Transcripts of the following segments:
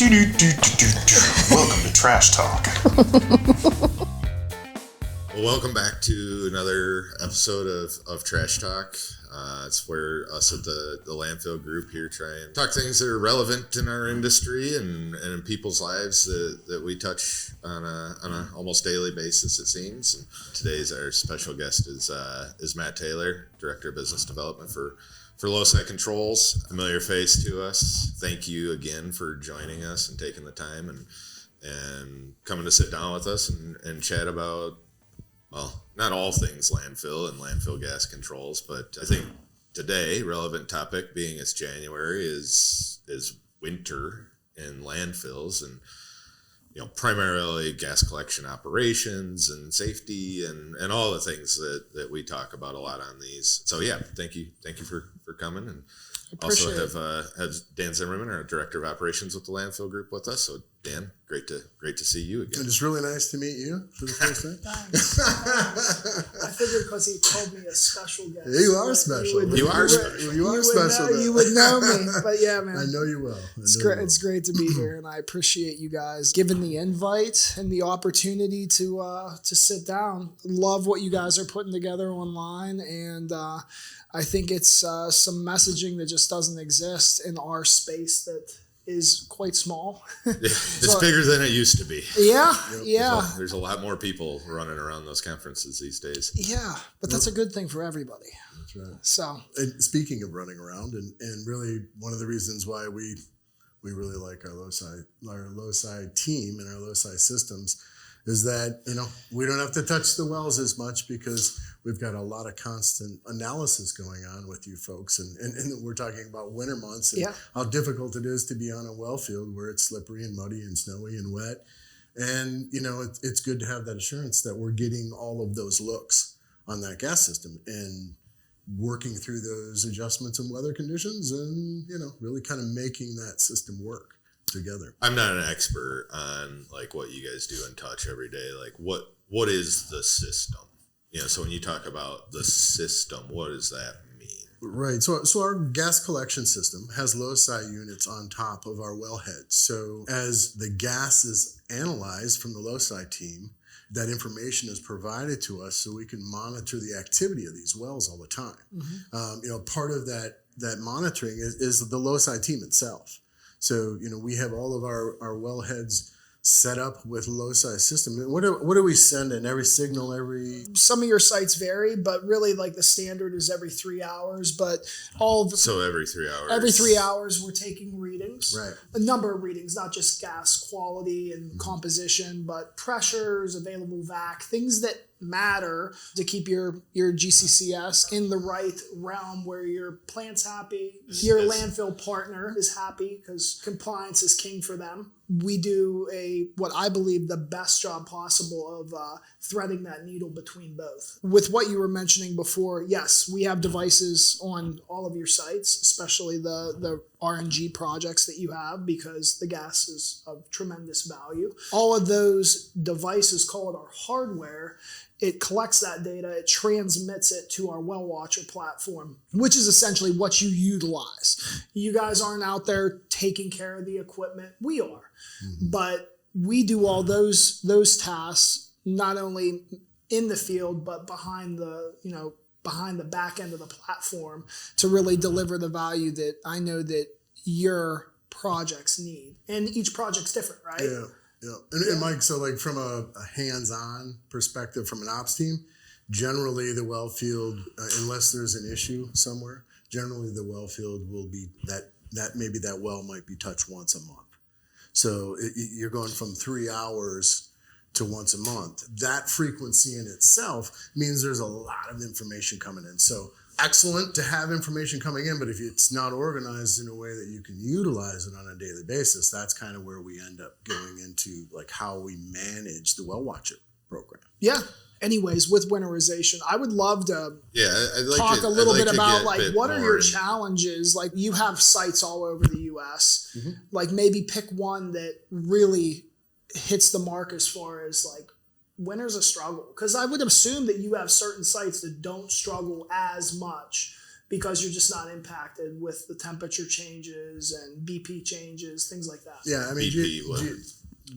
Welcome to Trash Talk. Well, welcome back to another episode of Trash Talk. It's where us at the Landfill Group here try and talk things that are relevant in our industry and in people's lives that we touch on a almost daily basis, it seems. And today's our special guest is Matt Taylor, Director of Business Development for LoCI Controls. Familiar face to us. Thank you again for joining us and taking the time and coming to sit down with us and chat about, well, not all things landfill and landfill gas controls, but I think today, relevant topic being it's January, is winter in landfills and, you know, primarily gas collection operations and safety and all the things that we talk about a lot on these. So yeah, thank you for coming, and also have Dan Zimmerman, our Director of Operations with the Landfill Group, with us. So Dan, great to see you again. And it's really nice to meet you for the first time. Thanks. I figured because he called me a special guest. You are special. You are special. You would know me, but yeah, man. I know you will. It's great to be here, and I appreciate you guys giving the invite and the opportunity to sit down. Love what you guys are putting together online, and I think it's some messaging that just doesn't exist in our space that is quite small. It's bigger than it used to be. Yeah, Yep. yeah. There's a lot more people running around those conferences these days. Yeah, but that's a good thing for everybody. That's right. So, and speaking of running around, and really one of the reasons why we really like our LoCI team and our LoCI systems is that, you know, we don't have to touch the wells as much because we've got a lot of constant analysis going on with you folks. And we're talking about winter months and how difficult it is to be on a well field where it's slippery and muddy and snowy and wet. And, you know, it's good to have that assurance that we're getting all of those looks on that gas system and working through those adjustments in weather conditions and, you know, really kind of making that system work together. I'm not an expert on like what you guys do and touch every day. Like what is the system? You know, so when you talk about the system, what does that mean? Right. So our gas collection system has LoCI units on top of our wellheads. So as the gas is analyzed from the LoCI team, that information is provided to us so we can monitor the activity of these wells all the time. Mm-hmm. You know, part of that monitoring is the LoCI team itself. So, you know, we have all of our wellheads set up with LoCI system. What do we send in? Every signal, some of your sites vary, but really like the standard is every 3 hours. But so every 3 hours. Every 3 hours, we're taking readings. Right. A number of readings, not just gas quality and composition, but pressures, available vac, things that matter to keep your GCCS in the right realm where your plant's happy, your landfill partner is happy because compliance is king for them. We do what I believe the best job possible of threading that needle between both. With what you were mentioning before, yes, we have devices on all of your sites, especially the RNG projects that you have because the gas is of tremendous value. All of those devices, call it our hardware, it collects that data, it transmits it to our WellWatcher platform, which is essentially what you utilize. You guys aren't out there taking care of the equipment. We are. Mm-hmm. But we do all those tasks, not only in the field, but behind the back end of the platform to really deliver the value that I know that your projects need. And each project's different, right? Yeah. Yeah. And Mike, so like from a hands-on perspective from an ops team, generally the well field, unless there's an issue somewhere, generally the well field will be that maybe that well might be touched once a month. So you're going from 3 hours to once a month. That frequency in itself means there's a lot of information coming in. So excellent to have information coming in, but if it's not organized in a way that you can utilize it on a daily basis, that's kind of where we end up going into like how we manage the WellWatcher program. Yeah. Anyways, with winterization, I would love to talk a little bit about like what are your challenges? Like you have sites all over the U.S. Mm-hmm. Like maybe pick one that really hits the mark as far as like winter's a struggle, because I would assume that you have certain sites that don't struggle as much because you're just not impacted with the temperature changes and BP changes, things like that. Yeah, I mean,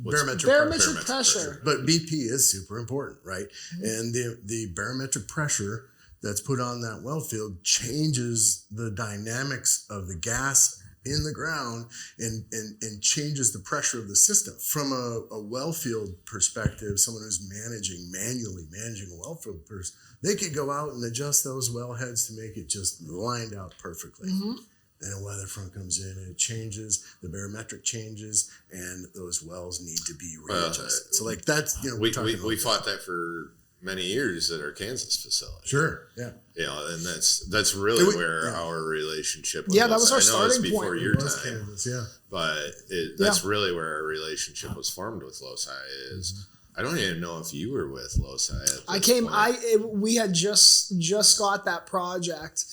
barometric pressure. But BP is super important, right? Mm-hmm. And the barometric pressure that's put on that well field changes the dynamics of the gas in the ground and changes the pressure of the system. From a well field perspective, someone who's manually managing a well field person, they could go out and adjust those well heads to make it just lined out perfectly. Mm-hmm. Then a weather front comes in and it changes, the barometric changes, and those wells need to be readjusted. So like that's, we fought that for many years at our Kansas facility. Sure, yeah. And that's really where our relationship was. Yeah, that was our starting point. Before your time. Kansas, yeah. But that's really where our relationship was formed with LoCI is. I don't even know if you were with LoCI. We had just got that project.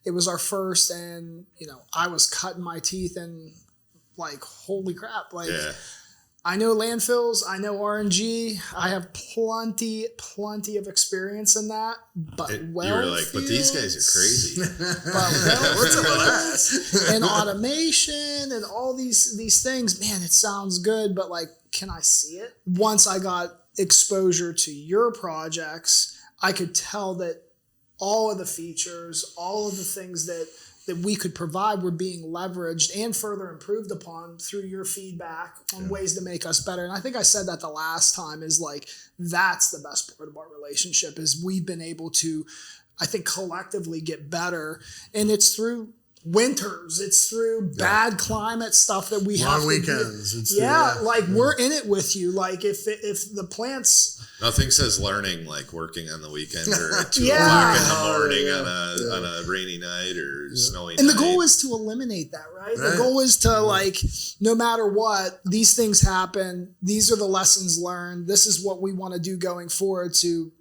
It was our first, and I was cutting my teeth and like, holy crap! Like, I know landfills, I know RNG, I have plenty of experience in that. But you were like, but these guys are crazy. And automation and all these things, man, it sounds good, but like, can I see it? Once I got exposure to your projects, I could tell that all of the features, all of the things that we could provide were being leveraged and further improved upon through your feedback on ways to make us better. And I think I said that the last time is like, that's the best part of our relationship is we've been able to, I think, collectively get better. And it's through winters, it's through bad climate stuff that we have long weekends. We're in it with you. Like if the plants, nothing says learning like working on the weekend or at 2 o'clock in the morning on a rainy night or snowy and night. The goal is to eliminate that, right? The goal is to like, no matter what, these things happen. These are the lessons learned. This is what we want to do going forward to,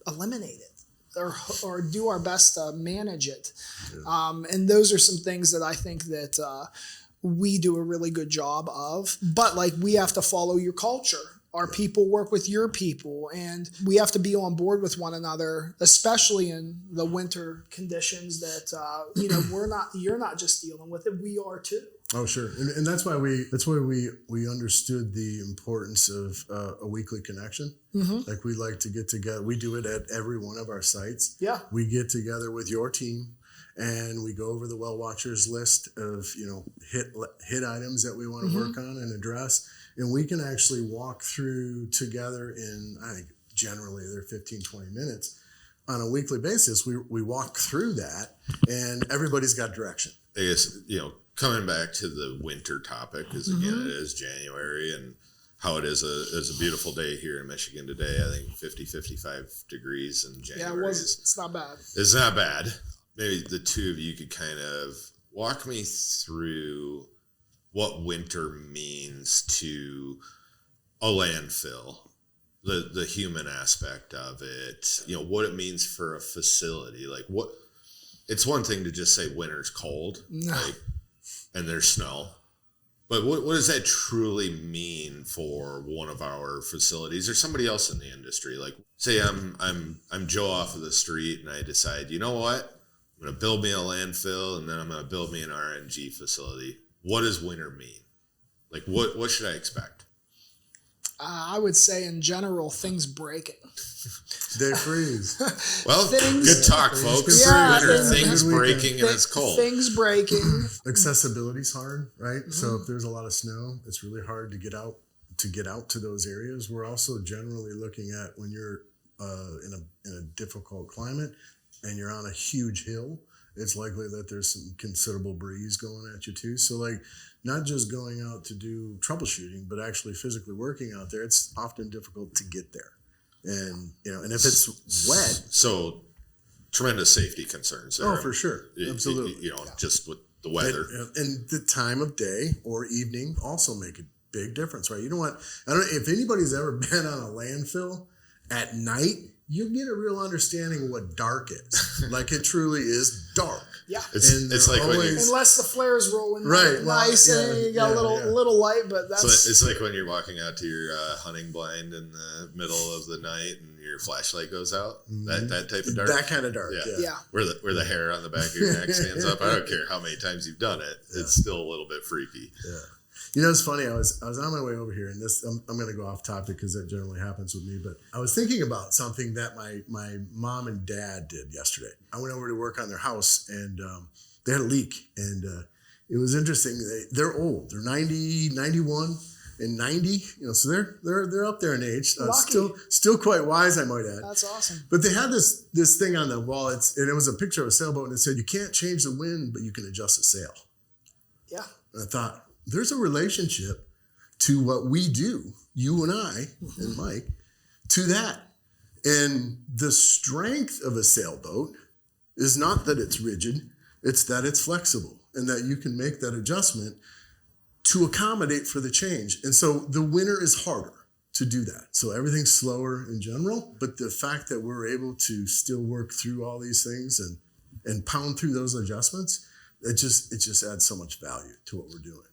eliminate it. Or do our best to manage it. And those are some things that I think that we do a really good job of. But like, we have to follow your culture. Our people work with your people, and we have to be on board with one another, especially in the winter conditions that you're not just dealing with it, we are too. Oh, sure. And that's why we understood the importance of a weekly connection. Mm-hmm. Like, we like to get together. We do it at every one of our sites. Yeah. We get together with your team and we go over the WellWatchers list of, hit items that we want to work on and address. And we can actually walk through together in, I think generally they're 15, 20 minutes on a weekly basis. We walk through that and everybody's got direction. I guess, coming back to the winter topic, because again, it is January, and how it is a beautiful day here in Michigan today. I think 50, 55 degrees in January. Yeah, it's not bad. It's not bad. Maybe the two of you could kind of walk me through what winter means to a landfill, the human aspect of it, what it means for a facility. Like, it's one thing to just say winter's cold, and there's snow. But what does that truly mean for one of our facilities or somebody else in the industry? Like, say I'm Joe off of the street and I decide, you know what? I'm going to build me a landfill and then I'm going to build me an RNG facility. What does winter mean? Like, what should I expect? I would say in general, things breaking. They freeze. Well, good talk, folks. Winter, things breaking and it's cold. Things breaking. Accessibility's hard, right? Mm-hmm. So if there's a lot of snow, it's really hard to get out to those areas. We're also generally looking at when you're in a difficult climate and you're on a huge hill, it's likely that there's some considerable breeze going at you too. So like, not just going out to do troubleshooting, but actually physically working out there, it's often difficult to get there. And, and if it's wet. So tremendous safety concerns there. Oh, for sure. Absolutely. Just with the weather. And the time of day or evening also make a big difference, right? You know what? I don't know if anybody's ever been on a landfill at night. you get a real understanding of what dark is. Like it truly is dark. Yeah. It's like when you, Unless the flare's rolling Right, nice well, and you got a little light, but that's... so it's like when you're walking out to your hunting blind in the middle of the night and your flashlight goes out. That type of dark. That kind of dark, yeah. Where the hair on the back of your neck stands up. I don't care how many times you've done it. It's still a little bit freaky. Yeah. You know, it's funny. I was on my way over here, and this I'm going to go off topic because that generally happens with me. But I was thinking about something that my mom and dad did yesterday. I went over to work on their house, and they had a leak, and it was interesting. They're old. They're 90, 91, and 90. You know, so they're up there in age. Still quite wise, I might add. That's awesome. But they had this thing on the wall. And it was a picture of a sailboat, and it said, "You can't change the wind, but you can adjust the sail." Yeah. And I thought, there's a relationship to what we do, you and I and Mike, to that. And the strength of a sailboat is not that it's rigid, it's that it's flexible and that you can make that adjustment to accommodate for the change. And so the winter is harder to do that. So everything's slower in general, but the fact that we're able to still work through all these things and pound through those adjustments, it just adds so much value to what we're doing.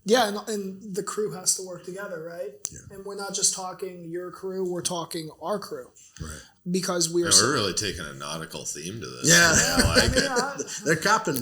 Yeah, and the crew has to work together, right? Yeah. And we're not just talking your crew, we're talking our crew. Right. Because we're really taking a nautical theme to this. Yeah. I like it. They're copping.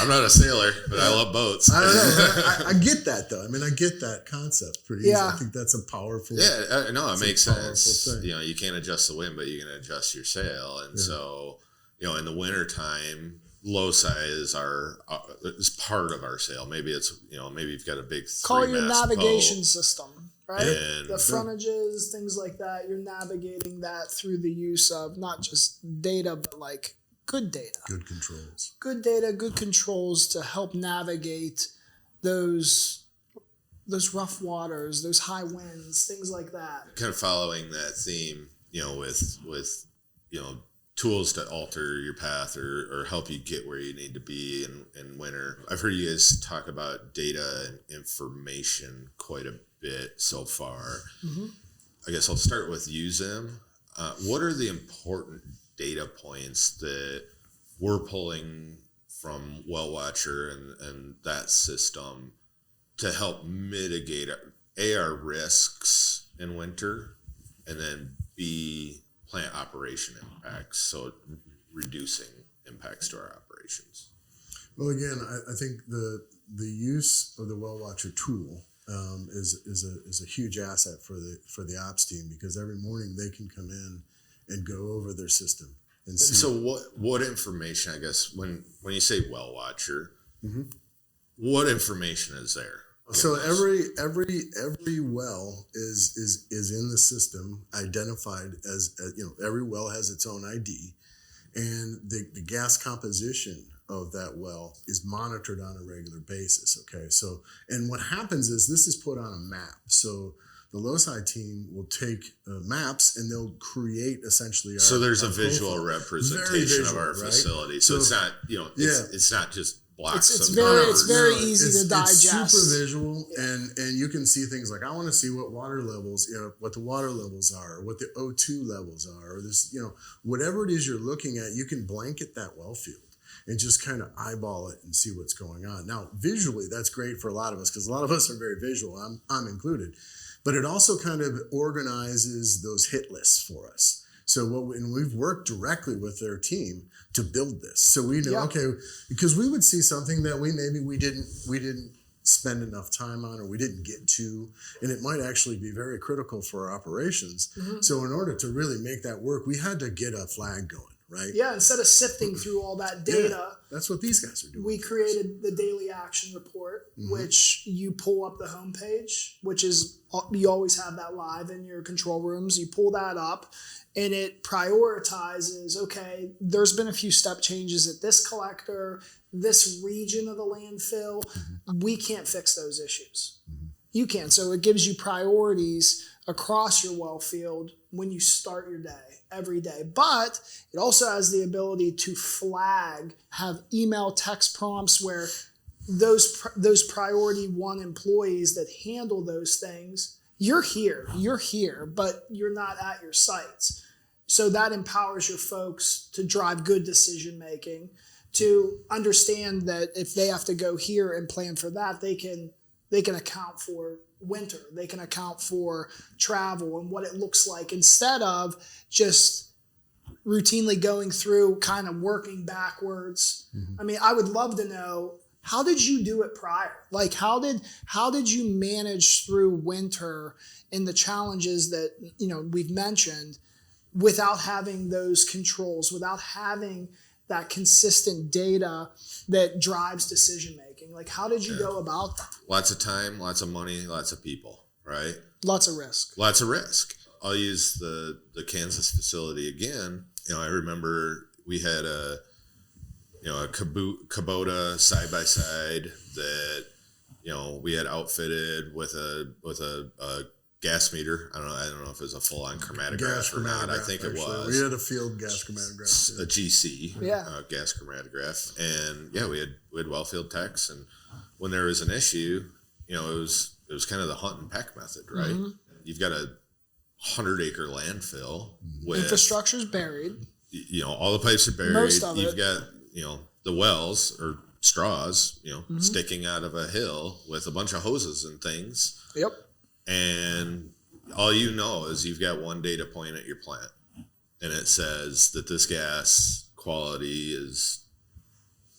I'm not a sailor, but I love boats. I don't know. I get that, though. I mean, I get that concept pretty easy. I think that's a powerful... Yeah, no, it makes sense. Thing. You know, you can't adjust the wind, but you can adjust your sail. And so, you know, in the wintertime... LoCI is part of our sail. Maybe it's, you know, maybe you've got a big call it your navigation boat, system, right? The frontages, things like that. You're navigating that through the use of not just data, but like good data, good controls, good data, good controls to help navigate those rough waters, those high winds, things like that. Kind of following that theme, you know, with you know, tools to alter your path or help you get where you need to be in winter. I've heard you guys talk about data and information quite a bit so far. Mm-hmm. I guess I'll start with them. What are the important data points that we're pulling from WellWatcher and that system to help mitigate our risks in winter, and then B, plant operation impacts, so reducing impacts to our operations? Well, again, I think the use of the WellWatcher tool is a huge asset for the ops team, because every morning they can come in and go over their system and see. So what information, I guess, when you say WellWatcher, what information is there? So every well is in the system identified as you know, every well has its own ID, and the gas composition of that well is monitored on a regular basis. Okay, so and what happens is this is put on a map. So the LoCI team will take maps and they'll create essentially our, so there's our a visual profile. representation of our facility. So it's not, you know, it's not just blocks. It's very easy to digest. It's super visual, and you can see things like, I want to see what water levels, you know, what the water levels are, what the O2 levels are, or this, you know, whatever it is you're looking at, you can blanket that well field and just kind of eyeball it and see what's going on. Now, visually, that's great for a lot of us, because a lot of us are very visual. I'm included, but it also kind of organizes those hit lists for us. So and we've worked directly with their team to build this. So we know, okay, because we would see something that we didn't spend enough time on, or we didn't get to, and it might actually be very critical for our operations. Mm-hmm. So in order to really make that work, we had to get a flag going, right? Yeah, instead of sifting through all that data. That's what these guys are doing. We created the daily action report, which you pull up the homepage, which is, you always have that live in your control rooms. You pull that up, and it prioritizes, okay, there's been a few step changes at this collector, this region of the landfill. We can't fix those issues. You can. So it gives you priorities across your well field when you start your day, every day. But it also has the ability to flag, have email text prompts where those priority one employees that handle those things, you're here, but you're not at your sites. So that empowers your folks to drive good decision making, to understand that if they have to go here and plan for that, they can account for winter, they can account for travel and what it looks like, instead of just routinely going through kind of working backwards. I mean, I would love to know, how did you do it prior? Like, how did you manage through winter and the challenges that, we've mentioned, without having those controls, without having that consistent data that drives decision making? Like, how did you go about that? Lots of time, lots of money, lots of people, right? Lots of risk. Lots of risk. I'll use the Kansas facility again. I remember we had a Kubota side by side that we had outfitted with a gas meter. I don't know if it was a full on chromatograph or not. I think it was. We had a field gas chromatograph. A GC, gas chromatograph, and we had Wellfield techs, and when there was an issue, it was kind of the hunt and peck method, right? You've got a 100-acre landfill with infrastructure's buried. All the pipes are buried. Most of You've it. got the wells or straws, sticking out of a hill with a bunch of hoses and things. Yep. And all is you've got one data point at your plant, and it says that this gas quality is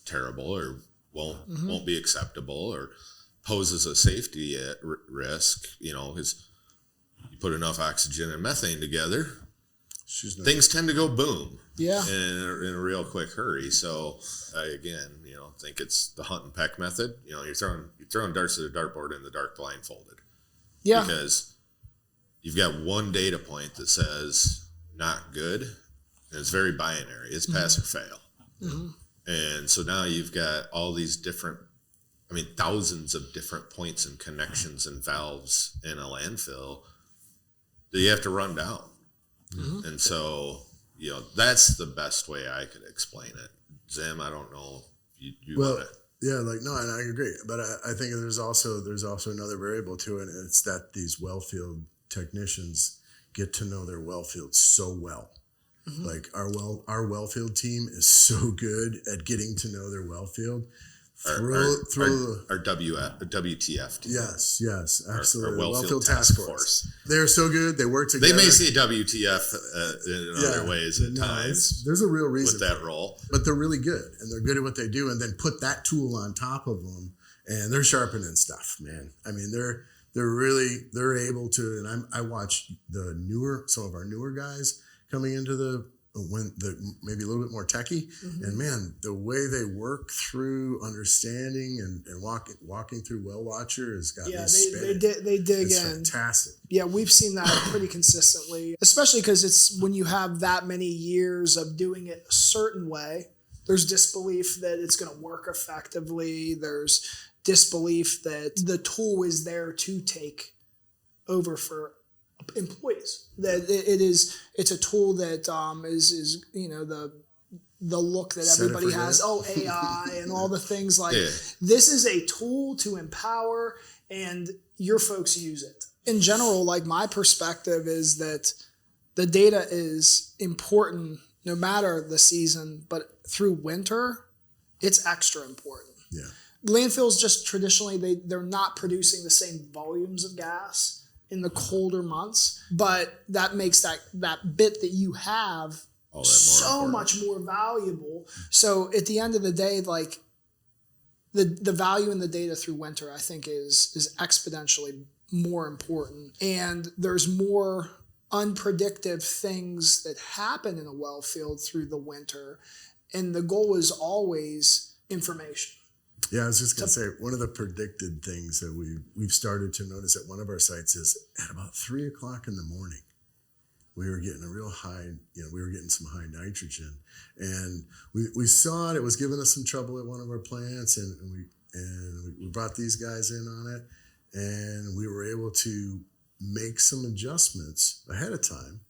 terrible or won't be acceptable or poses a safety risk. Because you put enough oxygen and methane together, things tend to go boom. Yeah. In a real quick hurry. So I again, think it's the hunt and peck method. You're throwing darts at a dartboard in the dark blindfolded. Yeah. Because you've got one data point that says not good, and it's very binary. It's pass or fail. And so now you've got all these different, thousands of different points and connections and valves in a landfill that you have to run down. And so, that's the best way I could explain it. Zim, I don't know if you want to. Yeah, no, and I agree. But I think there's also another variable to it, and it's that these wellfield technicians get to know their wellfield so well. Like our wellfield team is so good at getting to know their wellfield. Our WTF team. Yes, absolutely. Our Wellfield Task Force. They're so good. They work together. They may say WTF in other ways at times. There's a real reason with that role, but they're really good, and they're good at what they do. And then put that tool on top of them, and they're sharpening stuff, man. They're able to. And I watch some of our newer guys coming into maybe a little bit more techie, and man, the way they work through understanding and walking through WellWatcher has got me spinning. They dig it's in. Fantastic. Yeah, we've seen that pretty consistently, especially because it's when you have that many years of doing it a certain way, there's disbelief that it's going to work effectively. There's disbelief that the tool is there to take over for employees, that it's a tool that is the look that everybody has, AI and all the things like this is a tool to empower, and your folks use it. In general, like, my perspective is that the data is important no matter the season, but through winter it's extra important. Landfills just traditionally they're not producing the same volumes of gas in the colder months, but that makes that bit that you have so much more valuable. So at the end of the day, like, the value in the data through winter, I think is exponentially more important. And there's more unpredictable things that happen in a well field through the winter. And the goal is always information. Yeah, I was just going to say, one of the predicted things that we've started to notice at one of our sites is at about 3 o'clock in the morning, we were getting a real high, we were getting some high nitrogen. And we saw it was giving us some trouble at one of our plants, and we brought these guys in on it, and we were able to make some adjustments ahead of time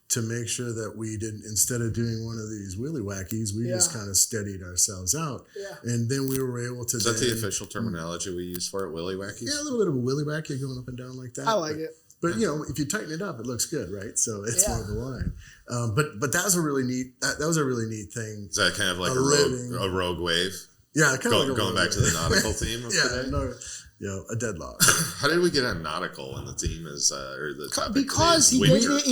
to make sure that we didn't, instead of doing one of these willy wackies, we just kind of steadied ourselves out. And then we were able to. Is that the official terminology we use for it, willy wackies? Yeah, a little bit of a willy wacky going up and down like that. I like it. But if you tighten it up, it looks good, right? So it's more of a line. But that was a really neat. That was a really neat thing. Is that kind of like a rogue wave? Yeah, kind of going back to the nautical theme of today. A deadlock. How did we get on nautical when the theme is or the topic? Because he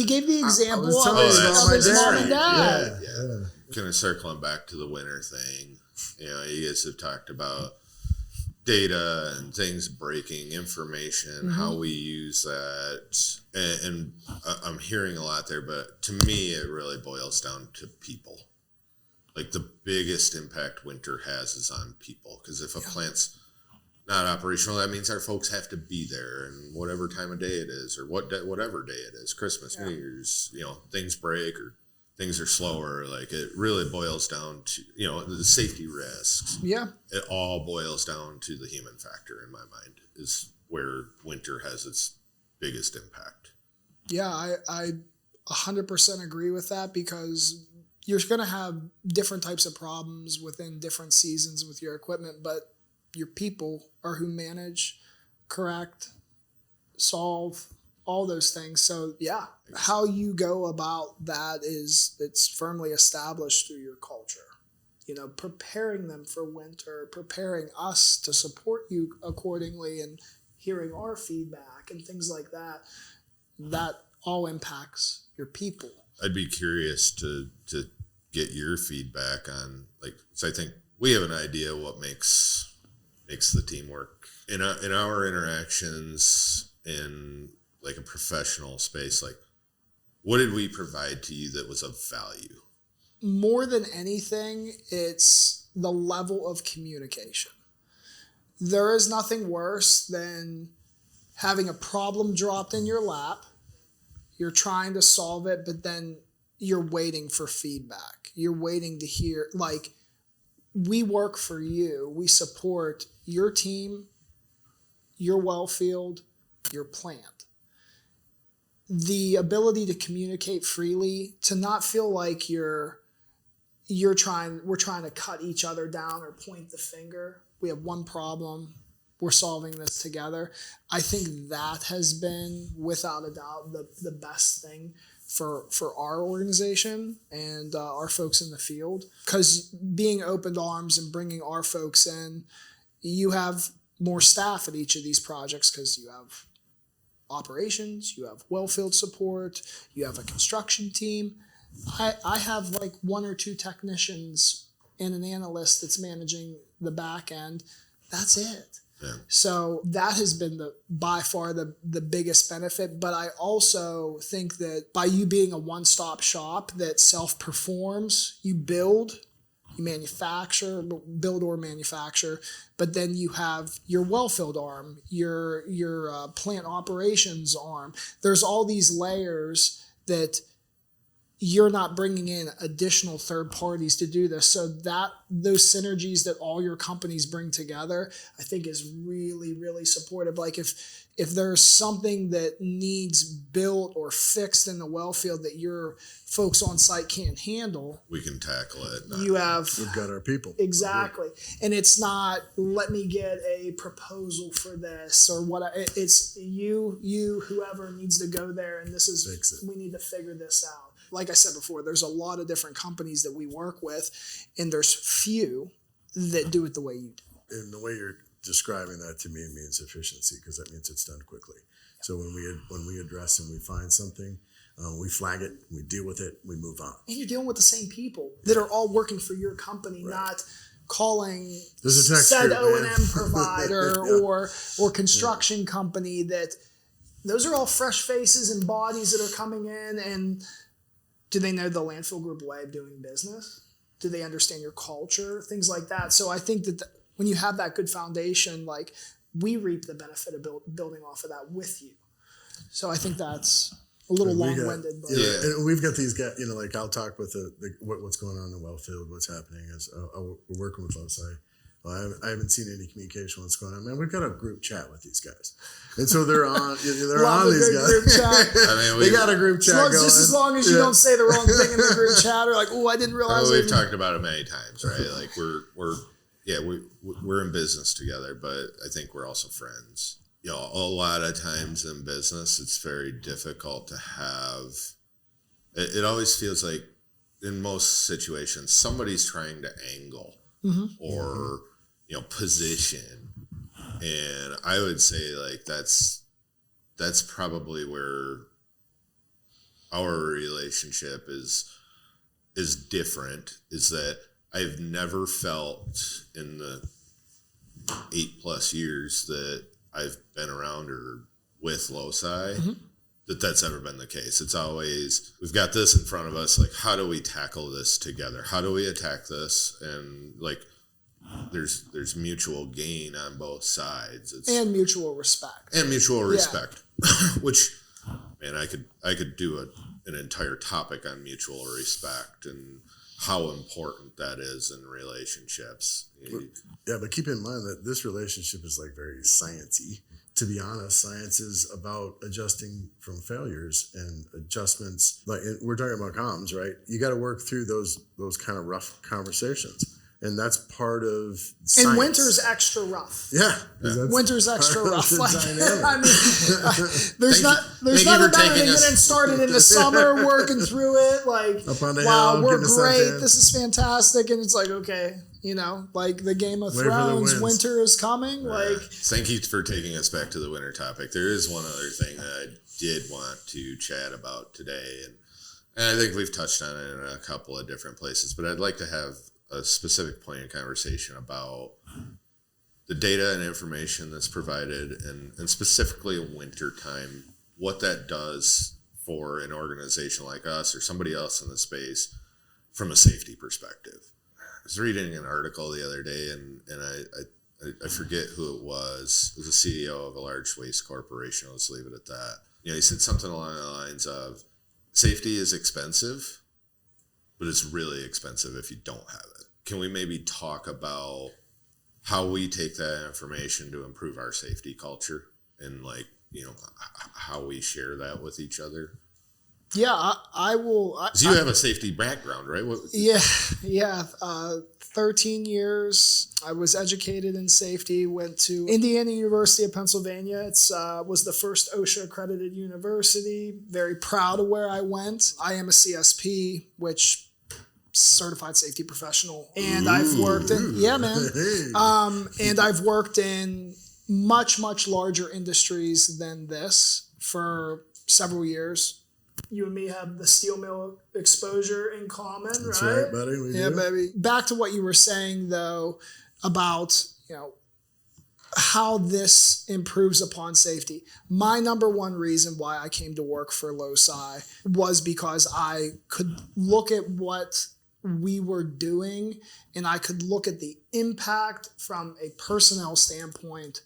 gave the example of his mom and dad. Yeah. Kind of circling back to the winter thing. You guys have talked about data and things breaking, information, how we use that, and I'm hearing a lot there. But to me, it really boils down to people. Like the biggest impact winter has is on people, because if a plant's not operational, that means our folks have to be there, and whatever time of day it is, or whatever day it is, Christmas, New Year's, things break or things are slower. Like it really boils down to the safety risks. Yeah, it all boils down to the human factor. In my mind, is where winter has its biggest impact. Yeah, I 100% agree with that, because you're going to have different types of problems within different seasons with your equipment, but your people are who manage, correct, solve, all those things. So yeah, how you go about that it's firmly established through your culture. Preparing them for winter, preparing us to support you accordingly, and hearing our feedback and things like that. That all impacts your people. I'd be curious to get your feedback on, so I think we have an idea what makes the team work in our interactions in like a professional space. Like, what did we provide to you that was of value? More than anything, it's the level of communication. There is nothing worse than having a problem dropped in your lap. You're trying to solve it, but then you're waiting for feedback. You're waiting to hear, we work for you. We support your team, your wellfield, your plant. The ability to communicate freely, to not feel like we're trying to cut each other down or point the finger. We have one problem. We're solving this together. I think that has been, without a doubt, the best thing for our organization and our folks in the field. Because being open arms and bringing our folks in, you have more staff at each of these projects, because you have operations, you have wellfield support, you have a construction team. I have like one or two technicians and an analyst that's managing the back end. That's it. Yeah. So that has been by far the biggest benefit. But I also think that by you being a one-stop shop that self-performs, you build, you manufacture, build or manufacture, but then you have your wellfield arm, your plant operations arm. There's all these layers that you're not bringing in additional third parties to do this. So that those synergies that all your companies bring together, I think is really, really supportive. Like if there's something that needs built or fixed in the wellfield that your folks on site can't handle, we can tackle it. We've got our people. Exactly. And it's not, let me get a proposal for this or what. It's you, whoever needs to go there, and we need to figure this out. Like I said before, there's a lot of different companies that we work with, and there's few that do it the way you do. And the way you're describing that to me means efficiency, because that means it's done quickly. So when we address and we find something, we flag it, we deal with it, we move on. And you're dealing with the same people that are all working for your company, right. Not calling said O&M provider or construction company. That those are all fresh faces and bodies that are coming in. And do they know the Landfill Group way of doing business? Do they understand your culture? Things like that. So I think that when you have that good foundation, like, we reap the benefit of building off of that with you. So I think that's a little long-winded. But and we've got these guys, like I'll talk with what's going on in the wellfield, what's happening is we're working with LoCI. Well, I haven't seen any communication what's going on. Man, we've got a group chat with these guys, and so they're on. They're on these guys. Group chat. They got a group chat going. Just as long as you don't say the wrong thing in the group chat, or like, oh, I didn't realize. We've talked about it many times, right? Like we're in business together, but I think we're also friends. a lot of times in business, it's very difficult to have. It always feels like, in most situations, somebody's trying to angle or position, and I would say like that's probably where our relationship is different. Is that I've never felt in the 8+ years that I've been around or with LoCI that's ever been the case. It's always, we've got this in front of us, like, how do we tackle this together? How do we attack this? And like, there's mutual gain on both sides. And mutual respect. Which, man, I could do an entire topic on mutual respect and how important that is in relationships. Yeah, but keep in mind that this relationship is like very sciencey. To be honest, science is about adjusting from failures and adjustments. Like we're talking about comms, right? You got to work through those kind of rough conversations, and that's part of science. And winter's extra rough. Yeah. Winter's extra rough. Like, Dynamic. I mean, there's nothing better than getting started in the summer, working through it. Like, Up on the wow, hill, we're getting the sun great. tan. This is fantastic, and it's like, okay, like the Game of Wait for the Thrones, winds. winter is coming. Like, thank you for taking us back to the winter topic. There is one other thing that I did want to chat about today, and I think we've touched on it in a couple of different places, but I'd like to have a specific point of conversation about the data and information that's provided, and specifically in winter time, what that does for an organization like us or somebody else in the space from a safety perspective. I was reading an article the other day, and I forget who it was. It was a CEO of a large waste corporation. Let's leave it at that. He said something along the lines of, safety is expensive, but it's really expensive if you don't have it. Can we maybe talk about how we take that information to improve our safety culture and how we share that with each other? yeah, I will. Because you have a safety background, right? Yeah. 13 years. I was educated in safety, went to Indiana University of Pennsylvania. It's was the first OSHA accredited university. Very proud of where I went. I am a CSP, which certified safety professional. And I've worked in, and I've worked in much, much larger industries than this for several years. You and me have the steel mill exposure in common, That's right? right, buddy. We Yeah, do. baby. Back to what you were saying, though, about how this improves upon safety. My number one reason why I came to work for LoCI was because I could look at what we were doing, and I could look at the impact from a personnel standpoint.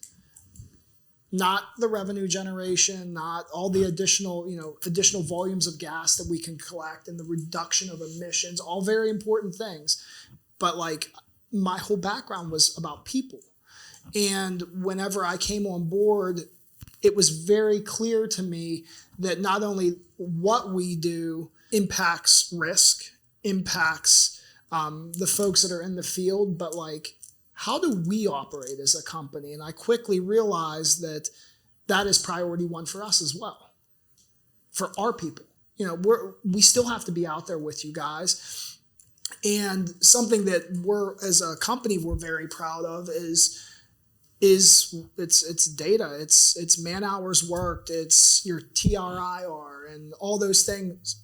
Not the revenue generation, not all the additional volumes of gas that we can collect and the reduction of emissions, all very important things. But my whole background was about people. And whenever I came on board, it was very clear to me that not only what we do impacts risk, impacts the folks that are in the field, but how do we operate as a company? And I quickly realized that is priority one for us as well, for our people. We still have to be out there with you guys. And something that as a company, we're very proud of is it's data, it's man hours worked, it's your TRIR and all those things.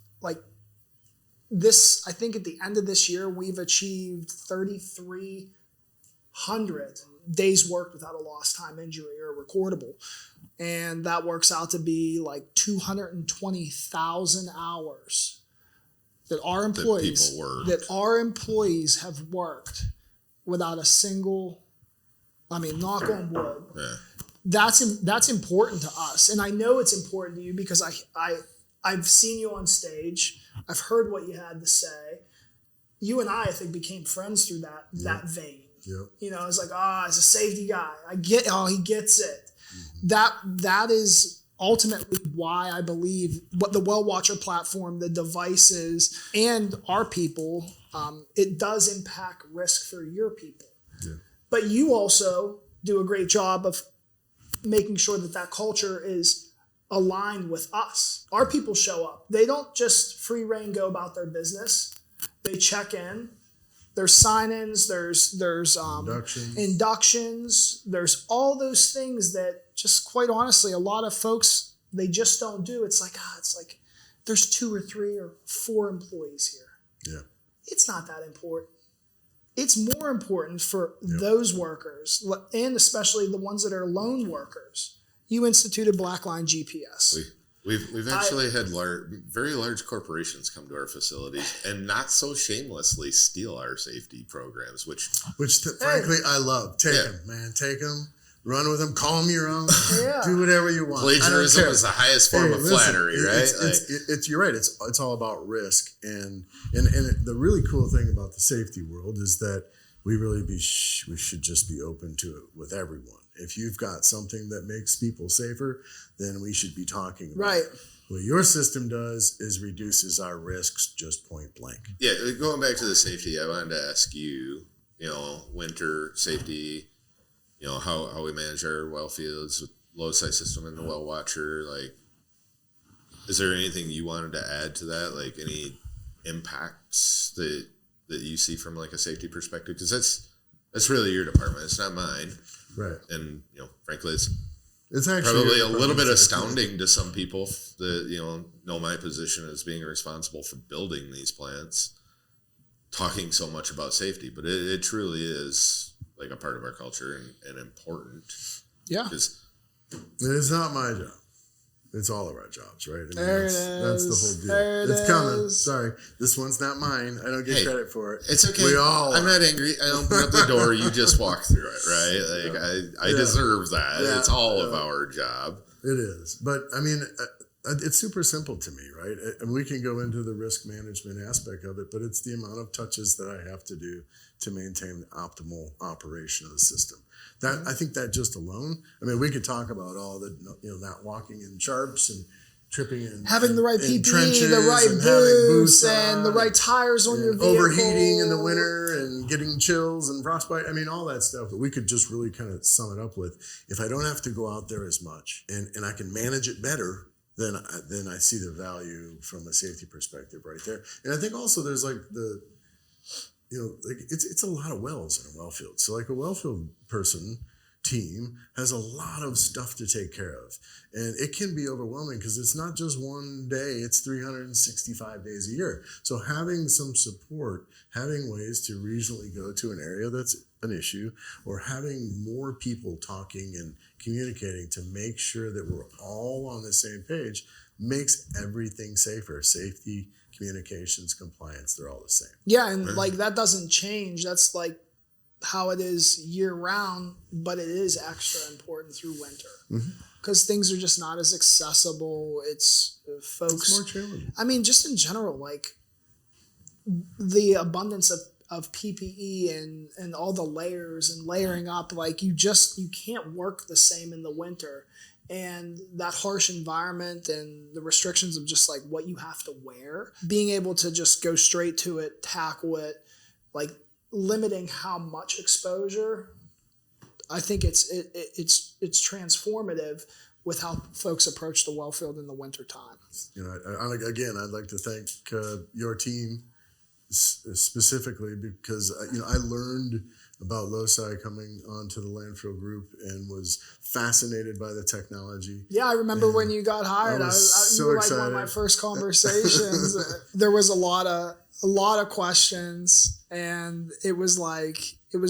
This, I think at the end of this year, we've achieved 3,300 days worked without a lost time injury or recordable. And that works out to be 220,000 hours that our employees have worked without a single, knock on wood. Yeah. That's important to us. And I know it's important to you because I've seen you on stage. I've heard what you had to say. You and I think, became friends through that vein. Yep. It's as a safety guy, he gets it. Mm-hmm. That is ultimately why I believe what the WellWatcher platform, the devices, and our people, it does impact risk for your people. Yeah. But you also do a great job of making sure that culture is aligned with us. Our people show up. They don't just free reign go about their business. They check in. There's sign-ins. There's inductions. There's all those things that just quite honestly, a lot of folks, they just don't do. It's like there's 2 or 3 or 4 employees here. Yeah. It's not that important. It's more important for those workers, and especially the ones that are lone workers. You instituted Blackline GPS. We've actually had very large corporations come to our facilities and not so shamelessly steal our safety programs, which frankly I love. Take them, man. Take them. Run with them. Call them your own. Yeah. Do whatever you want. Plagiarism is the highest form of flattery, right? You're right. It's all about risk, and the really cool thing about the safety world is that we should just be open to it with everyone. If you've got something that makes people safer, then we should be talking about it. What your system does is reduces our risks just point blank. Yeah, going back to the safety, I wanted to ask you, winter safety, how we manage our well fields with LoCI system and the WellWatcher. Like, is there anything you wanted to add to that? Like any impacts that you see from like a safety perspective? Because that's really your department. It's not mine. Right. And, frankly, it's actually probably a little bit astounding to some people that, know my position as being responsible for building these plants, talking so much about safety. But it truly is like a part of our culture and important. Yeah. It's not my job. It's all of our jobs, right? That's the whole deal. It's coming. Sorry. This one's not mine. I don't get credit for it. It's okay. I'm not angry. I open up the door. You just walk through it, right? Like, I deserve that. Yeah. It's all of our job. It is. But, I mean, it's super simple to me, right? And we can go into the risk management aspect of it, but it's the amount of touches that I have to do to maintain the optimal operation of the system. I think that just alone, I mean, we could talk about all the, not walking in sharps and tripping in. Having the right PPE, trenches, the right boots, and the on, right tires on your vehicle. Overheating in the winter and getting chills and frostbite. I mean, all that stuff. But we could just really kind of sum it up with, if I don't have to go out there as much and I can manage it better, then I see the value from a safety perspective right there. And I think also there's like it's a lot of wells in a well field. So like a well field team has a lot of stuff to take care of. And it can be overwhelming because it's not just one day, it's 365 days a year. So having some support, having ways to regionally go to an area that's an issue, or having more people talking and communicating to make sure that we're all on the same page makes everything safer. Safety, communications, compliance, they're all the same. Yeah, and like that doesn't change. That's like how it is year round, but it is extra important through winter because things are just not as accessible. It's folks. It's more challenging. I mean, just in general, like the abundance of PPE and all the layers and layering up, like you can't work the same in the winter. And that harsh environment and the restrictions of just like what you have to wear, being able to just go straight to it, tackle it, like limiting how much exposure, I think it's transformative with how folks approach the well field in the winter time. I'd like to thank your team specifically because I learned about LoCI coming onto the Landfill Group and was fascinated by the technology. Yeah, I remember when you got hired. You were like one of my first conversations. There was a lot of questions, and it was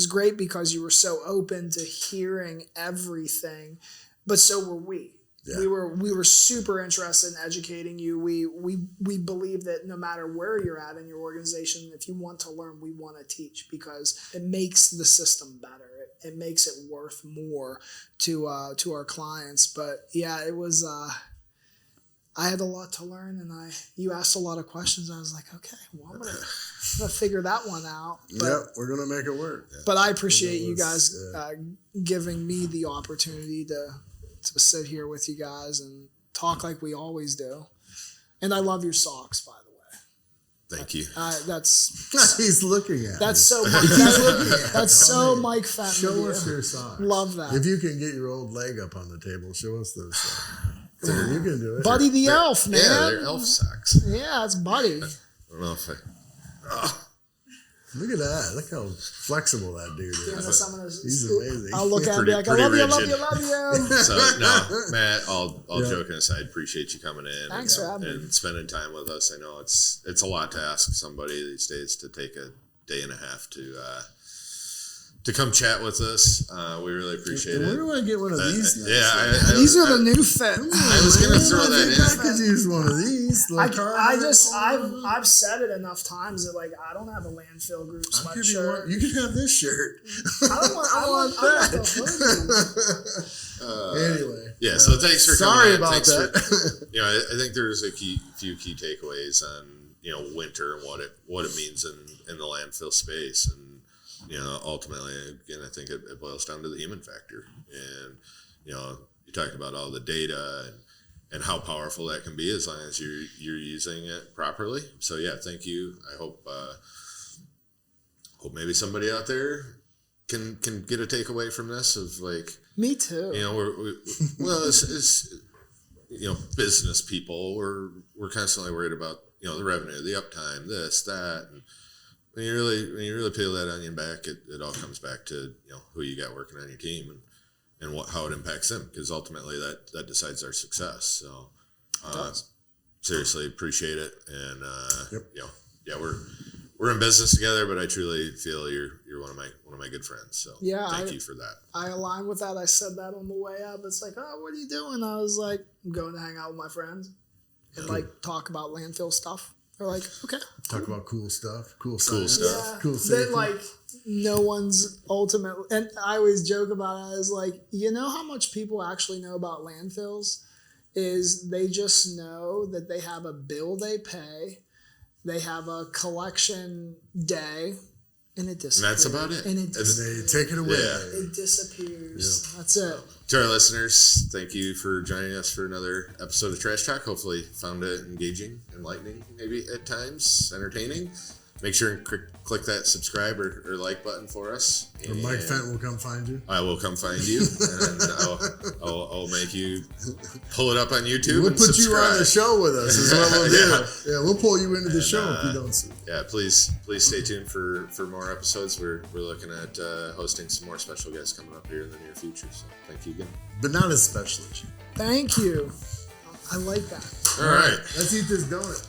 great because you were so open to hearing everything, but so were we. Yeah. We were super interested in educating you. We believe that no matter where you're at in your organization, if you want to learn, we want to teach because it makes the system better. It makes it worth more to our clients. But yeah, it was. I had a lot to learn, and you asked a lot of questions. I was like, okay, well, I'm gonna figure that one out. But, we're gonna make it work. But I appreciate you guys giving me the opportunity to sit here with you guys and talk like we always do. And I love your socks, by the way. Thank you. That's He's looking at that's me. so that's so Mike Fenton. Show us your socks. Love that. If you can get your old leg up on the table, show us those socks. You can do it. Buddy the elf, man. Yeah, they're elf socks. Yeah, it's Buddy. I don't know if Look at that. Look how flexible that dude is. He's amazing. I'll look at him and be like, I love you, I love you, I love you. So, no, Matt, all joking aside, appreciate you coming in. Thanks for having me. And spending time with us. I know it's a lot to ask somebody these days to take a day and a half to come chat with us. We really appreciate it. Where do I get one of these now? Yeah, These are the new fit. I was going to throw that in. I could use one of these. I've said it enough times that like I don't have a Landfill Group sweatshirt. You can have this shirt. I want that. Anyway. Yeah, so thanks for coming. Sorry about that. I think there's a few key takeaways on winter and what it means in the landfill space, and ultimately again I think it boils down to the human factor, and you talked about all the data and how powerful that can be as long as you're using it properly. So yeah, thank you. I hope maybe somebody out there can get a takeaway from this of like, me too. As business people, we're constantly worried about the revenue, the uptime, this, that, and when you really peel that onion back, it all comes back to who you got working on your team and how it impacts them, because ultimately that decides our success. So seriously appreciate it, and we're in business together, but I truly feel you're one of my good friends. So thank you for that. I align with that. I said that on the way up. It's like, oh, what are you doing? I was like, I'm going to hang out with my friends and like talk about landfill stuff. They're like, okay. Talk about cool stuff. Cool stuff. Yeah, cool safety. that like no one's ultimately, and I always joke about it. I was like, how much people actually know about landfills is they just know that they have a bill they pay, they have a collection day, and it disappears. And that's about it. And they take it away. Yeah. It disappears. Yeah. That's it. To our listeners, thank you for joining us for another episode of Trash Talk. Hopefully found it engaging, enlightening, maybe at times, entertaining. Make sure and click that subscribe or like button for us. Or Mike Fenton will come find you. I will come find you, and I'll make you pull it up on YouTube. We'll and put subscribe. you on the show with us is what we'll do. Yeah, we'll pull you into the show if you don't see. Yeah, please stay tuned for more episodes. We're looking at hosting some more special guests coming up here in the near future. So thank you again. But not as special as you. Thank you. I like that. All right. Let's eat this donut.